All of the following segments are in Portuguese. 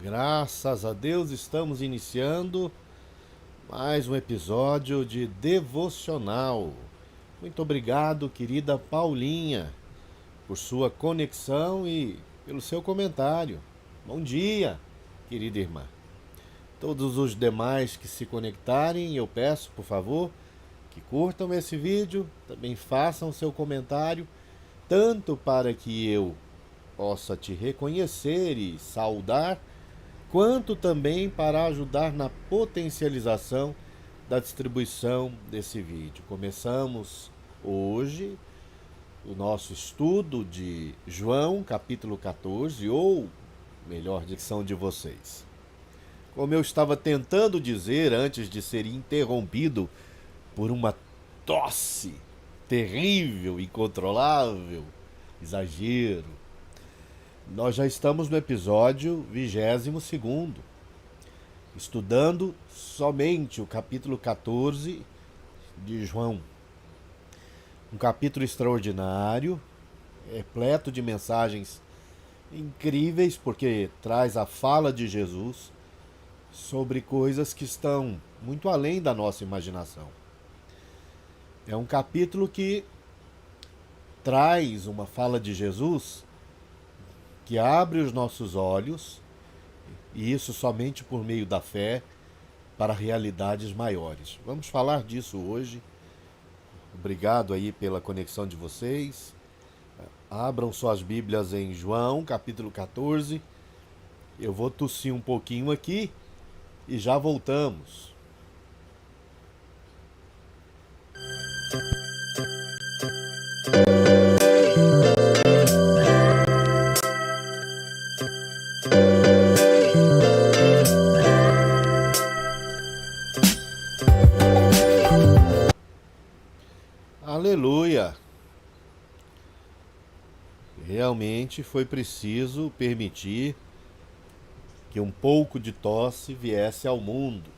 Graças a Deus estamos iniciando mais um episódio de Devocional. Muito obrigado, querida Paulinha, por sua conexão e pelo seu comentário. Bom dia, querida irmã. Todos os demais que se conectarem, eu peço, por favor, que curtam esse vídeo, também façam seu comentário, tanto para que eu possa te reconhecer e saudar, quanto também para ajudar na potencialização da distribuição desse vídeo. Começamos hoje o nosso estudo de João, capítulo 14, ou melhor dicção de vocês. Como eu estava tentando dizer antes de ser interrompido por uma tosse terrível, incontrolável, exagero, nós já estamos no episódio 22º, estudando somente o capítulo 14 de João. Um capítulo extraordinário, repleto de mensagens incríveis, porque traz a fala de Jesus sobre coisas que estão muito além da nossa imaginação. É um capítulo que traz uma fala de Jesus que abre os nossos olhos, e isso somente por meio da fé, para realidades maiores. Vamos falar disso hoje. Obrigado aí pela conexão de vocês. Abram suas Bíblias em João, capítulo 14. Eu vou tossir um pouquinho aqui e já voltamos. Aleluia! Realmente foi preciso permitir que um pouco de tosse viesse ao mundo.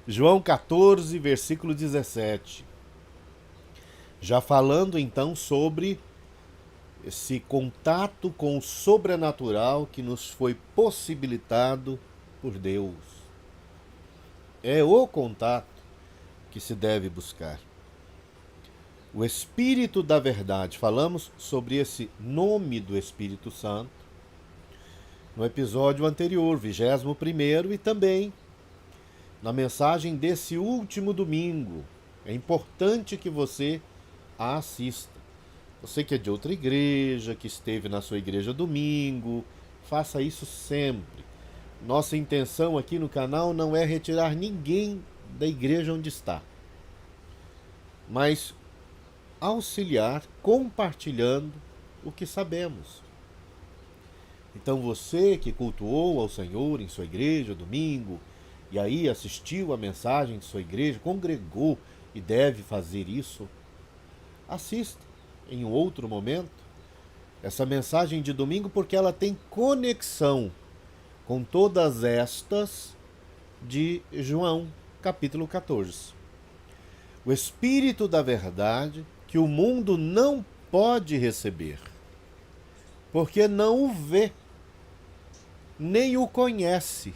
João 14, versículo 17. Já falando então sobre esse contato com o sobrenatural que nos foi possibilitado por Deus. É o contato que se deve buscar. O Espírito da Verdade. Falamos sobre esse nome do Espírito Santo no episódio anterior, 21º, e também na mensagem desse último domingo. É importante que você a assista. Você que é de outra igreja, que esteve na sua igreja domingo, faça isso sempre. Nossa intenção aqui no canal não é retirar ninguém da igreja onde está, mas auxiliar compartilhando o que sabemos. Então você que cultuou ao Senhor em sua igreja domingo, e aí assistiu a mensagem de sua igreja, congregou e deve fazer isso, assista em um outro momento essa mensagem de domingo, porque ela tem conexão com todas estas de João, capítulo 14. O Espírito da Verdade que o mundo não pode receber, porque não o vê, nem o conhece.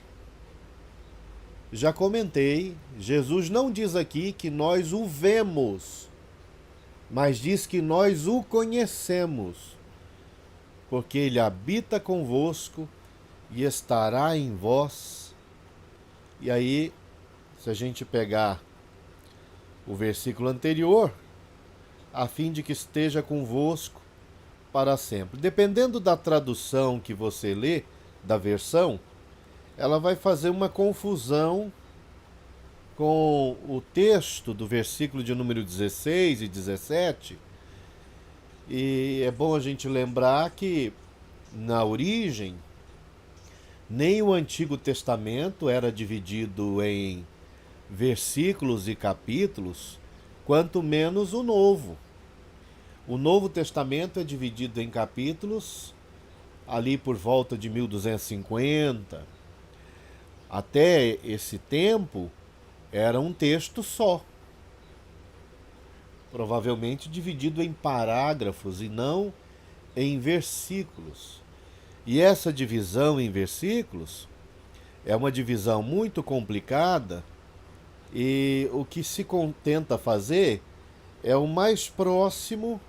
Já comentei, Jesus não diz aqui que nós o vemos, mas diz que nós o conhecemos, porque ele habita convosco e estará em vós. E aí, se a gente pegar o versículo anterior, a fim de que esteja convosco para sempre. Dependendo da tradução que você lê, da versão, ela vai fazer uma confusão com o texto do versículo de número 16 e 17. E é bom a gente lembrar que, na origem, nem o Antigo Testamento era dividido em versículos e capítulos, quanto menos o Novo. O Novo Testamento é dividido em capítulos ali por volta de 1250. Até esse tempo era um texto só, provavelmente dividido em parágrafos e não em versículos. E essa divisão em versículos é uma divisão muito complicada, e o que se tenta fazer é o mais próximo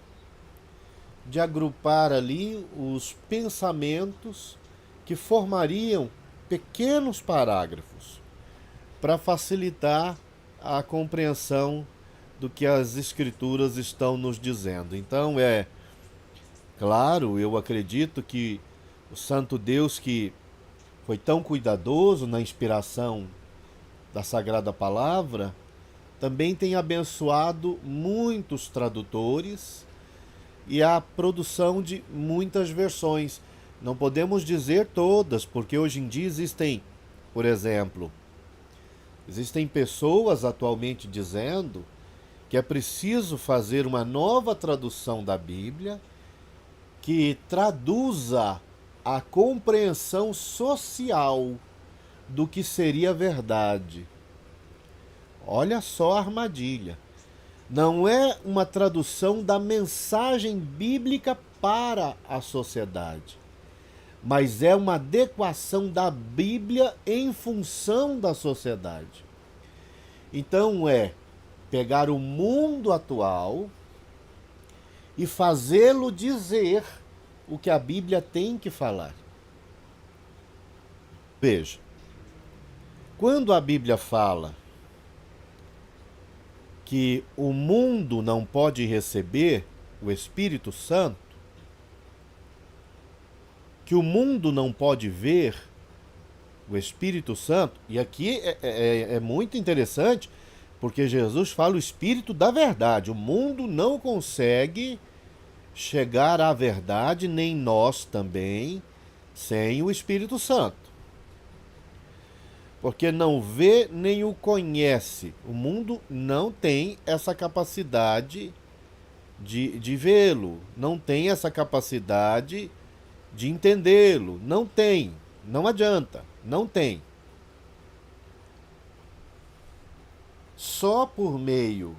de agrupar ali os pensamentos que formariam pequenos parágrafos para facilitar a compreensão do que as Escrituras estão nos dizendo. Então, claro, eu acredito que o Santo Deus, que foi tão cuidadoso na inspiração da Sagrada Palavra, também tem abençoado muitos tradutores e a produção de muitas versões. Não podemos dizer todas, porque hoje em dia existem, por exemplo, existem pessoas atualmente dizendo que é preciso fazer uma nova tradução da Bíblia que traduza a compreensão social do que seria verdade. Olha só a armadilha. Não é uma tradução da mensagem bíblica para a sociedade, mas é uma adequação da Bíblia em função da sociedade. Então pegar o mundo atual e fazê-lo dizer o que a Bíblia tem que falar. Veja, quando a Bíblia fala que o mundo não pode receber o Espírito Santo, que o mundo não pode ver o Espírito Santo, e aqui é muito interessante, porque Jesus fala o Espírito da verdade. O mundo não consegue chegar à verdade, nem nós também, sem o Espírito Santo. Porque não vê nem o conhece. O mundo não tem essa capacidade de vê-lo, não tem essa capacidade de entendê-lo. Não tem, não adianta, não tem. Só por meio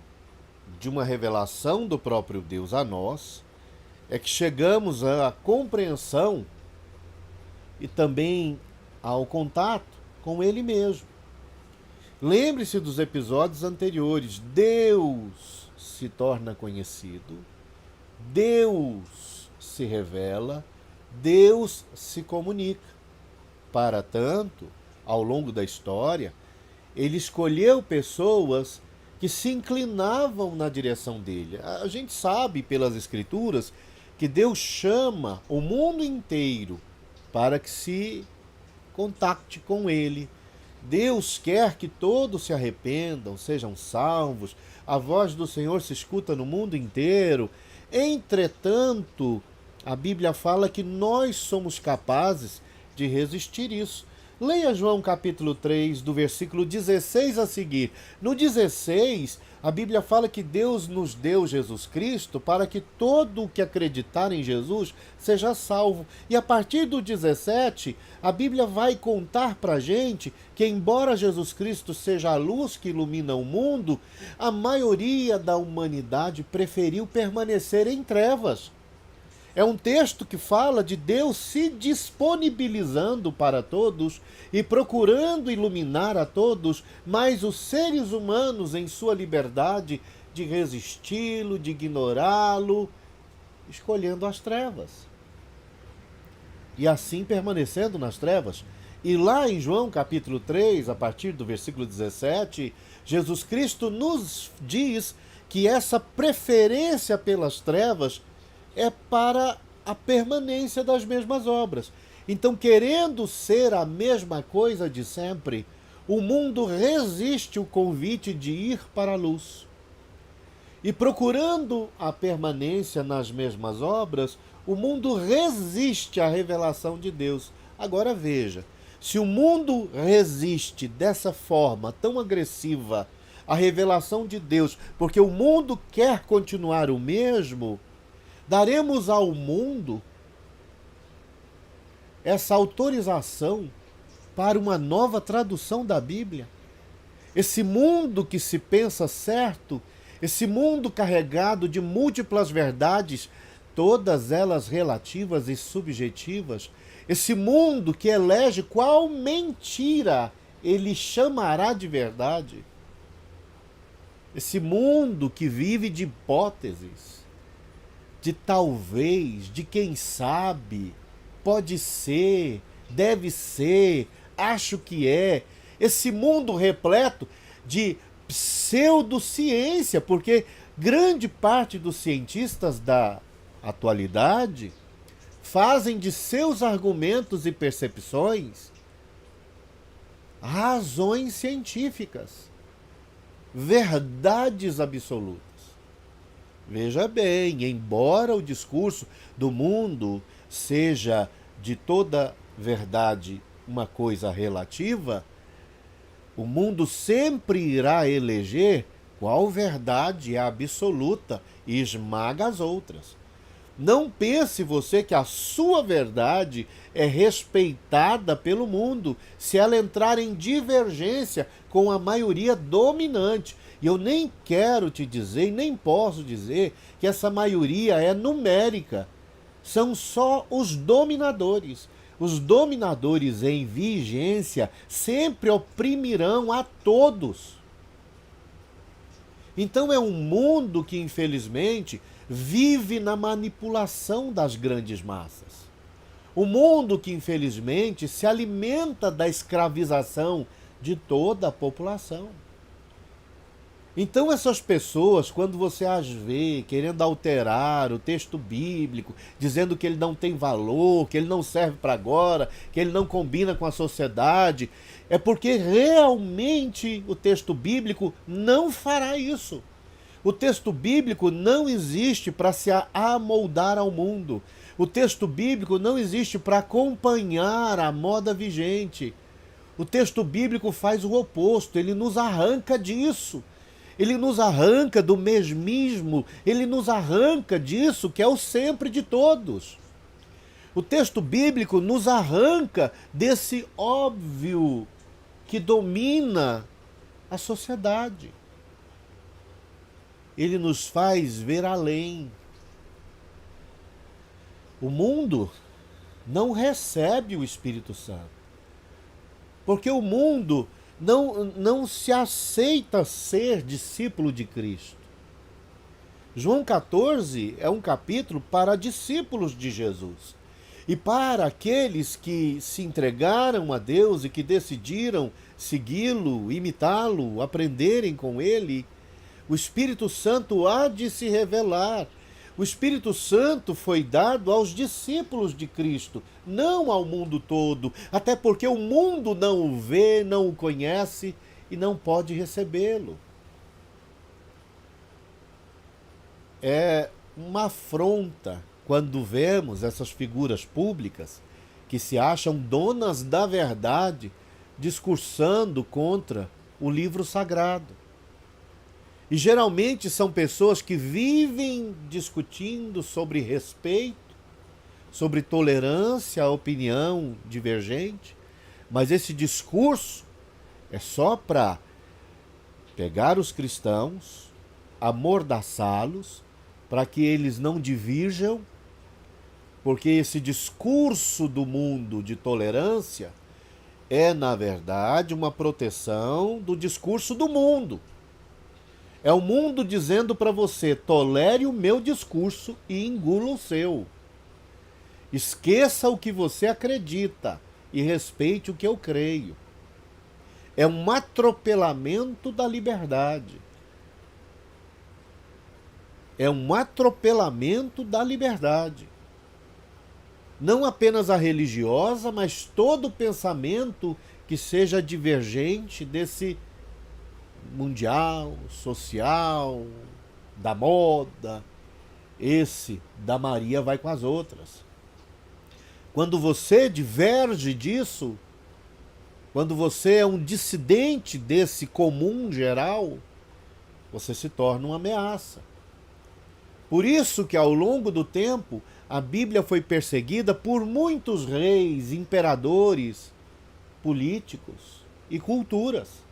de uma revelação do próprio Deus a nós é que chegamos à compreensão e também ao contato com Ele mesmo. Lembre-se dos episódios anteriores. Deus se torna conhecido, Deus se revela, Deus se comunica. Para tanto, ao longo da história, Ele escolheu pessoas que se inclinavam na direção dele. A gente sabe pelas Escrituras que Deus chama o mundo inteiro para que se contacte com Ele. Deus quer que todos se arrependam, sejam salvos. A voz do Senhor se escuta no mundo inteiro. Entretanto, a Bíblia fala que nós somos capazes de resistir isso. Leia João capítulo 3, do versículo 16 a seguir. No 16, a Bíblia fala que Deus nos deu Jesus Cristo para que todo o que acreditar em Jesus seja salvo. E a partir do 17, a Bíblia vai contar para a gente que, embora Jesus Cristo seja a luz que ilumina o mundo, a maioria da humanidade preferiu permanecer em trevas. É um texto que fala de Deus se disponibilizando para todos e procurando iluminar a todos, mas os seres humanos, em sua liberdade de resisti-lo, de ignorá-lo, escolhendo as trevas. E assim permanecendo nas trevas. E lá em João capítulo 3, a partir do versículo 17, Jesus Cristo nos diz que essa preferência pelas trevas é para a permanência das mesmas obras. Então, querendo ser a mesma coisa de sempre, o mundo resiste o convite de ir para a luz. E procurando a permanência nas mesmas obras, o mundo resiste à revelação de Deus. Agora veja, se o mundo resiste dessa forma tão agressiva à revelação de Deus, porque o mundo quer continuar o mesmo, daremos ao mundo essa autorização para uma nova tradução da Bíblia? Esse mundo que se pensa certo, esse mundo carregado de múltiplas verdades, todas elas relativas e subjetivas, esse mundo que elege qual mentira ele chamará de verdade, esse mundo que vive de hipóteses, de talvez, de quem sabe, pode ser, deve ser, acho que é, esse mundo repleto de pseudociência, porque grande parte dos cientistas da atualidade fazem de seus argumentos e percepções razões científicas, verdades absolutas. Veja bem, embora o discurso do mundo seja de toda verdade uma coisa relativa, o mundo sempre irá eleger qual verdade é absoluta e esmaga as outras. Não pense você que a sua verdade é respeitada pelo mundo se ela entrar em divergência com a maioria dominante. E eu nem quero te dizer, nem posso dizer que essa maioria é numérica. São só os dominadores. Os dominadores em vigência sempre oprimirão a todos. Então é um mundo que, infelizmente, vive na manipulação das grandes massas. O mundo que, infelizmente, se alimenta da escravização de toda a população. Então essas pessoas, quando você as vê querendo alterar o texto bíblico, dizendo que ele não tem valor, que ele não serve para agora, que ele não combina com a sociedade, é porque realmente o texto bíblico não fará isso. O texto bíblico não existe para se amoldar ao mundo. O texto bíblico não existe para acompanhar a moda vigente. O texto bíblico faz o oposto, ele nos arranca disso. Ele nos arranca do mesmismo, ele nos arranca disso que é o sempre de todos. O texto bíblico nos arranca desse óbvio que domina a sociedade. Ele nos faz ver além. O mundo não recebe o Espírito Santo, porque o mundo não se aceita ser discípulo de Cristo. João 14 é um capítulo para discípulos de Jesus. E para aqueles que se entregaram a Deus e que decidiram segui-lo, imitá-lo, aprenderem com ele, o Espírito Santo há de se revelar. O Espírito Santo foi dado aos discípulos de Cristo, não ao mundo todo, até porque o mundo não o vê, não o conhece e não pode recebê-lo. É uma afronta quando vemos essas figuras públicas que se acham donas da verdade discursando contra o livro sagrado. E geralmente são pessoas que vivem discutindo sobre respeito, sobre tolerância à opinião divergente, mas esse discurso é só para pegar os cristãos, amordaçá-los, para que eles não divirjam, porque esse discurso do mundo de tolerância é, na verdade, uma proteção do discurso do mundo. É o mundo dizendo para você, tolere o meu discurso e engula o seu. Esqueça o que você acredita e respeite o que eu creio. É um atropelamento da liberdade. É um atropelamento da liberdade. Não apenas a religiosa, mas todo pensamento que seja divergente desse mundial, social, da moda. Esse da Maria vai com as outras. Quando você diverge disso, quando você é um dissidente desse comum geral, você se torna uma ameaça. Por isso que ao longo do tempo a Bíblia foi perseguida por muitos reis, imperadores, políticos e culturas.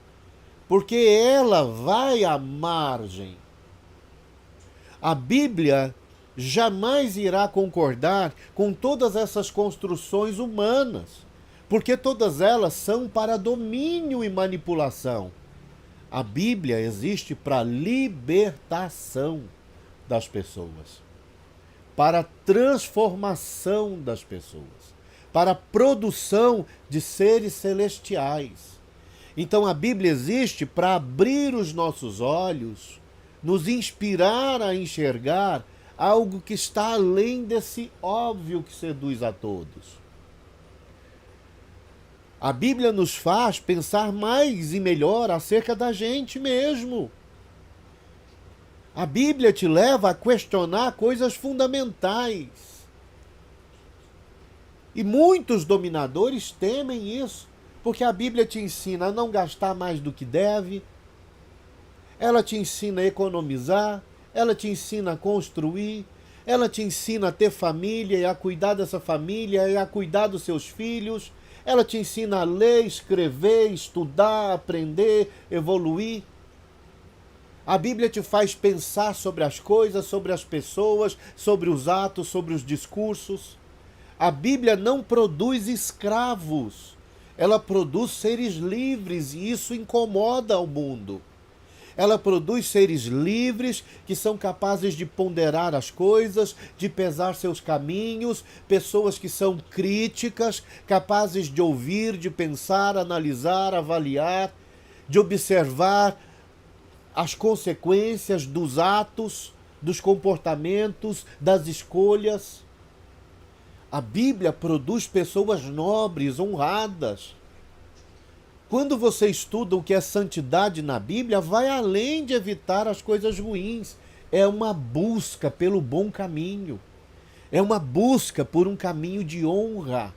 Porque ela vai à margem. A Bíblia jamais irá concordar com todas essas construções humanas, porque todas elas são para domínio e manipulação. A Bíblia existe para libertação das pessoas, para transformação das pessoas, para produção de seres celestiais. Então a Bíblia existe para abrir os nossos olhos, nos inspirar a enxergar algo que está além desse óbvio que seduz a todos. A Bíblia nos faz pensar mais e melhor acerca da gente mesmo. A Bíblia te leva a questionar coisas fundamentais. E muitos dominadores temem isso, porque a Bíblia te ensina a não gastar mais do que deve, ela te ensina a economizar, ela te ensina a construir, ela te ensina a ter família e a cuidar dessa família e a cuidar dos seus filhos. Ela te ensina a ler, escrever, estudar, aprender, evoluir. A Bíblia te faz pensar sobre as coisas, sobre as pessoas, sobre os atos, sobre os discursos. A Bíblia não produz escravos, ela produz seres livres e isso incomoda o mundo. Ela produz seres livres que são capazes de ponderar as coisas, de pesar seus caminhos, pessoas que são críticas, capazes de ouvir, de pensar, analisar, avaliar, de observar as consequências dos atos, dos comportamentos, das escolhas. A Bíblia produz pessoas nobres, honradas. Quando você estuda o que é santidade na Bíblia, vai além de evitar as coisas ruins. É uma busca pelo bom caminho. É uma busca por um caminho de honra.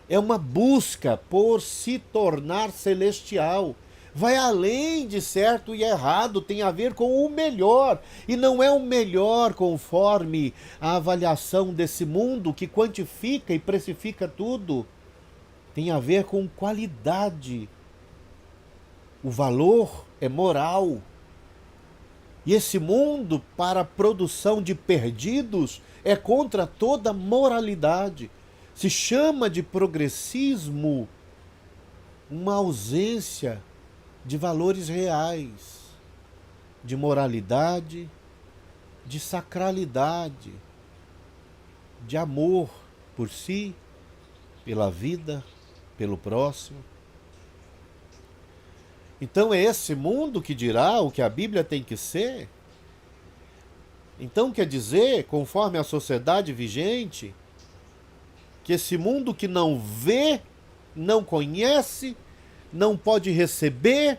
É uma busca por se tornar celestial. Vai além de certo e errado, tem a ver com o melhor. E não é o melhor conforme a avaliação desse mundo que quantifica e precifica tudo. Tem a ver com qualidade. O valor é moral. E esse mundo, para a produção de perdidos, é contra toda moralidade. Se chama de progressismo uma ausência de valores reais, de moralidade, de sacralidade, de amor por si, pela vida, pelo próximo. Então é esse mundo que dirá o que a Bíblia tem que ser? Então quer dizer, conforme a sociedade vigente, que esse mundo que não vê, não conhece, não pode receber,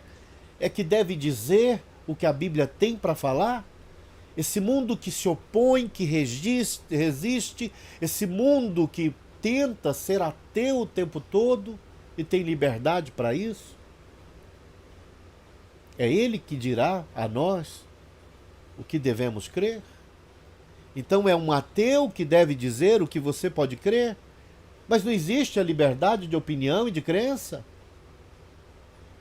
é que deve dizer o que a Bíblia tem para falar? Esse mundo que se opõe, que resiste, esse mundo que tenta ser ateu o tempo todo e tem liberdade para isso? É ele que dirá a nós o que devemos crer? Então é um ateu que deve dizer o que você pode crer? Mas não existe a liberdade de opinião e de crença?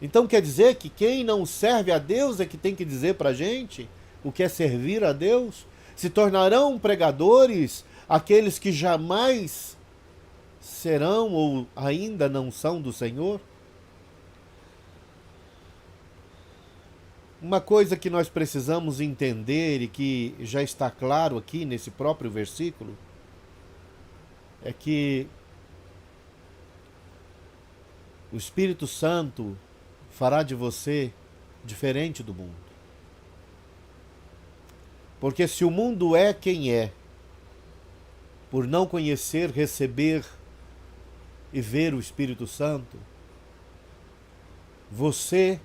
Então quer dizer que quem não serve a Deus é que tem que dizer para a gente o que é servir a Deus? Se tornarão pregadores aqueles que jamais serão ou ainda não são do Senhor? Uma coisa que nós precisamos entender e que já está claro aqui nesse próprio versículo é que o Espírito Santo fará de você diferente do mundo. Porque se o mundo é quem é, por não conhecer, receber e ver o Espírito Santo, você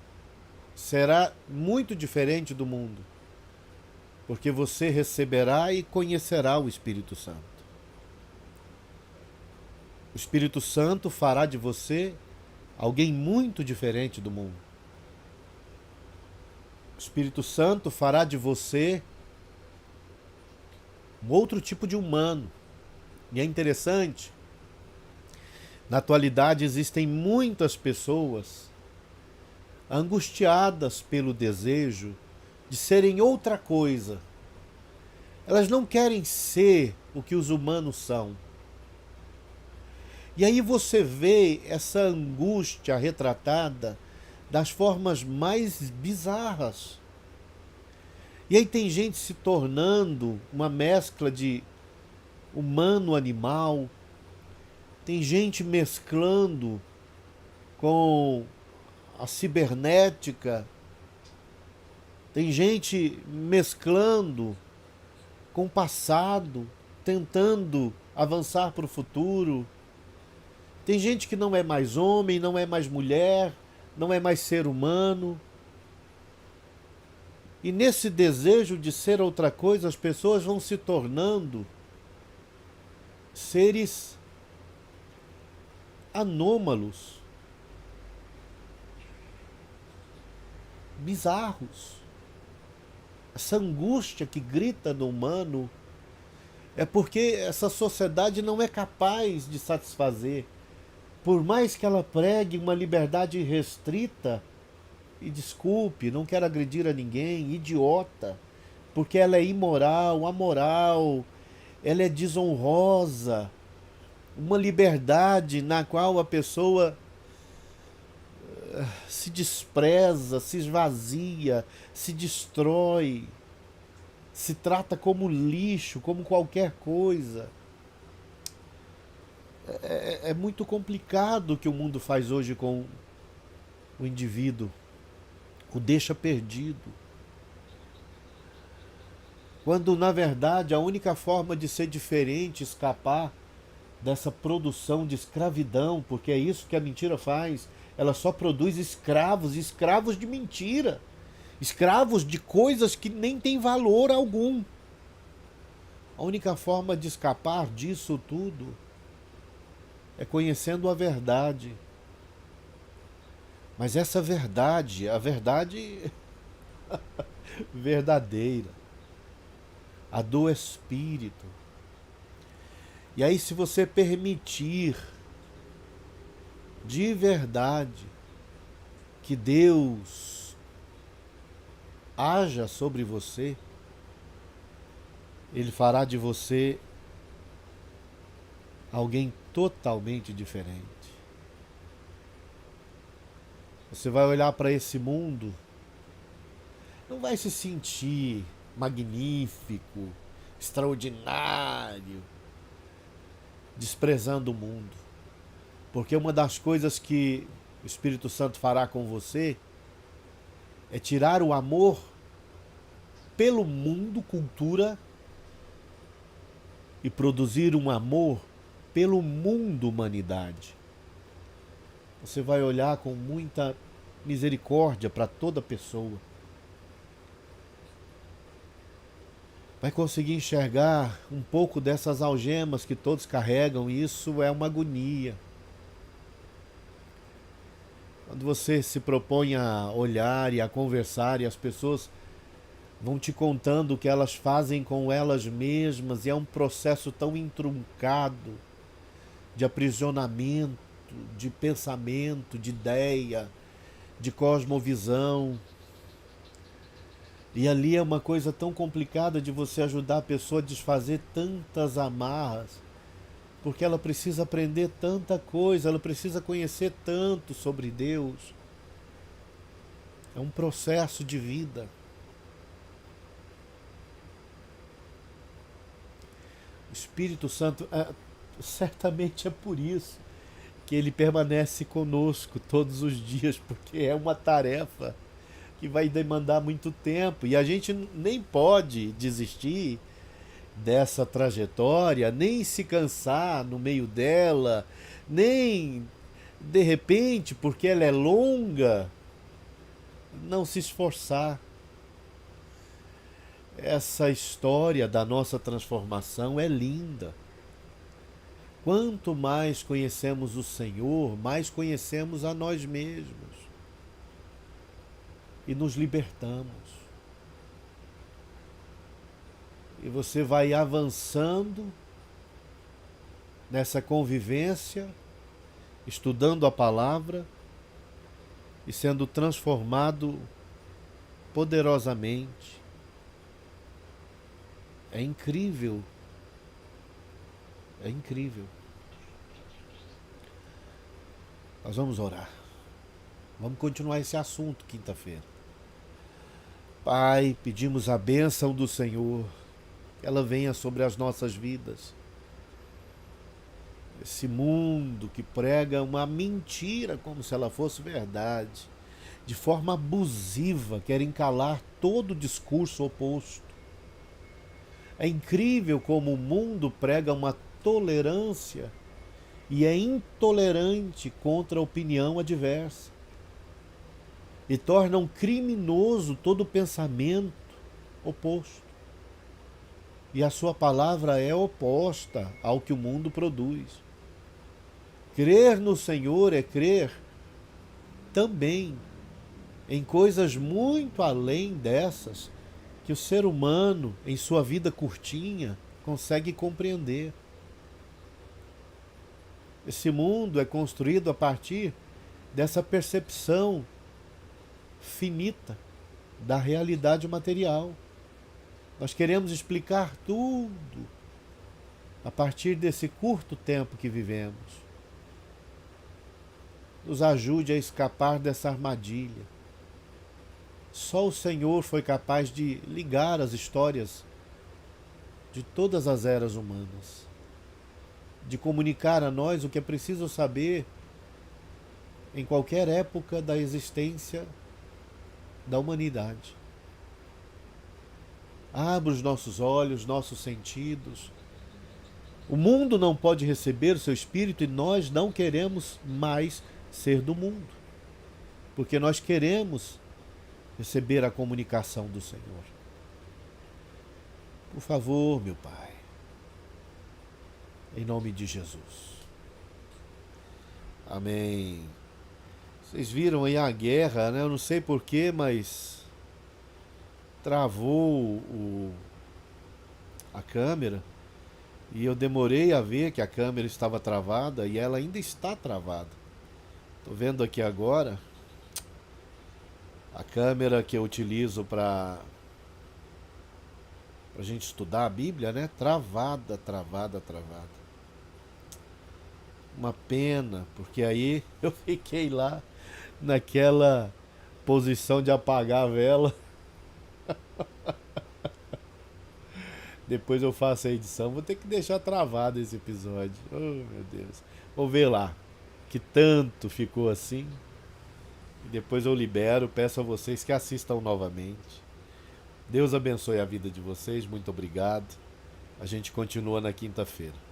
será muito diferente do mundo, porque você receberá e conhecerá o Espírito Santo. O Espírito Santo fará de você alguém muito diferente do mundo. O Espírito Santo fará de você um outro tipo de humano. E é interessante, na atualidade existem muitas pessoas angustiadas pelo desejo de serem outra coisa. Elas não querem ser o que os humanos são. E aí você vê essa angústia retratada das formas mais bizarras. E aí tem gente se tornando uma mescla de humano-animal, tem gente mesclando com a cibernética, tem gente mesclando com o passado, tentando avançar para o futuro. Tem gente que não é mais homem, não é mais mulher, não é mais ser humano. E nesse desejo de ser outra coisa, as pessoas vão se tornando seres anômalos, bizarros. Essa angústia que grita no humano é porque essa sociedade não é capaz de satisfazer. Por mais que ela pregue uma liberdade restrita, e desculpe, não quero agredir a ninguém, idiota, porque ela é imoral, amoral, ela é desonrosa, uma liberdade na qual a pessoa se despreza, se esvazia, se destrói, se trata como lixo, como qualquer coisa. É muito complicado o que o mundo faz hoje com o indivíduo, o deixa perdido. Quando, na verdade, a única forma de ser diferente, escapar dessa produção de escravidão, porque é isso que a mentira faz, ela só produz escravos, escravos de mentira, escravos de coisas que nem têm valor algum. A única forma de escapar disso tudo é conhecendo a verdade. Mas essa verdade, a verdade verdadeira, a do Espírito. E aí, se você permitir de verdade que Deus haja sobre você, Ele fará de você alguém totalmente diferente. Você vai olhar para esse mundo, não vai se sentir magnífico, extraordinário, desprezando o mundo. Porque uma das coisas que o Espírito Santo fará com você é tirar o amor pelo mundo, cultura, e produzir um amor pelo mundo, humanidade. Você vai olhar com muita misericórdia para toda pessoa. Vai conseguir enxergar um pouco dessas algemas que todos carregam, e isso é uma agonia. Quando você se propõe a olhar e a conversar, e as pessoas vão te contando o que elas fazem com elas mesmas, e é um processo tão intruncado de aprisionamento, de pensamento, de ideia, de cosmovisão. E ali é uma coisa tão complicada de você ajudar a pessoa a desfazer tantas amarras, porque ela precisa aprender tanta coisa, ela precisa conhecer tanto sobre Deus. É um processo de vida. O Espírito Santo, certamente é por isso que ele permanece conosco todos os dias, porque é uma tarefa que vai demandar muito tempo, e a gente nem pode desistir dessa trajetória, nem se cansar no meio dela, nem de repente, porque ela é longa, não se esforçar. Essa história da nossa transformação é linda. Quanto mais conhecemos o Senhor, mais conhecemos a nós mesmos e nos libertamos. E você vai avançando nessa convivência, estudando a palavra e sendo transformado poderosamente É incrível. É incrível. Nós vamos orar. Vamos continuar esse assunto quinta-feira. Pai, pedimos a bênção do Senhor, que ela venha sobre as nossas vidas. Esse mundo que prega uma mentira como se ela fosse verdade, de forma abusiva, querem calar todo discurso oposto. É incrível como o mundo prega uma tolerância e é intolerante contra a opinião adversa. E tornam criminoso todo pensamento oposto. E a sua palavra é oposta ao que o mundo produz. Crer no Senhor é crer também em coisas muito além dessas que o ser humano, em sua vida curtinha, consegue compreender. Esse mundo é construído a partir dessa percepção finita da realidade material. Nós queremos explicar tudo a partir desse curto tempo que vivemos. Nos ajude a escapar dessa armadilha. Só o Senhor foi capaz de ligar as histórias de todas as eras humanas, de comunicar a nós o que é preciso saber em qualquer época da existência da humanidade. Abra os nossos olhos, nossos sentidos. O mundo não pode receber o seu espírito e nós não queremos mais ser do mundo, porque nós queremos receber a comunicação do Senhor. Por favor, meu Pai, em nome de Jesus. Amém. Vocês viram aí a guerra, né? Eu não sei porquê, mas travou a câmera e eu demorei a ver que a câmera estava travada e ela ainda está travada. Estou vendo aqui agora a câmera que eu utilizo para a gente estudar a Bíblia, né? Travada. Uma pena, porque aí eu fiquei lá naquela posição de apagar a vela. Depois eu faço a edição, vou ter que deixar travado esse episódio. Oh, meu Deus. Vou ver lá que tanto ficou assim. E depois eu libero, peço a vocês que assistam novamente. Deus abençoe a vida de vocês, muito obrigado. A gente continua na quinta-feira.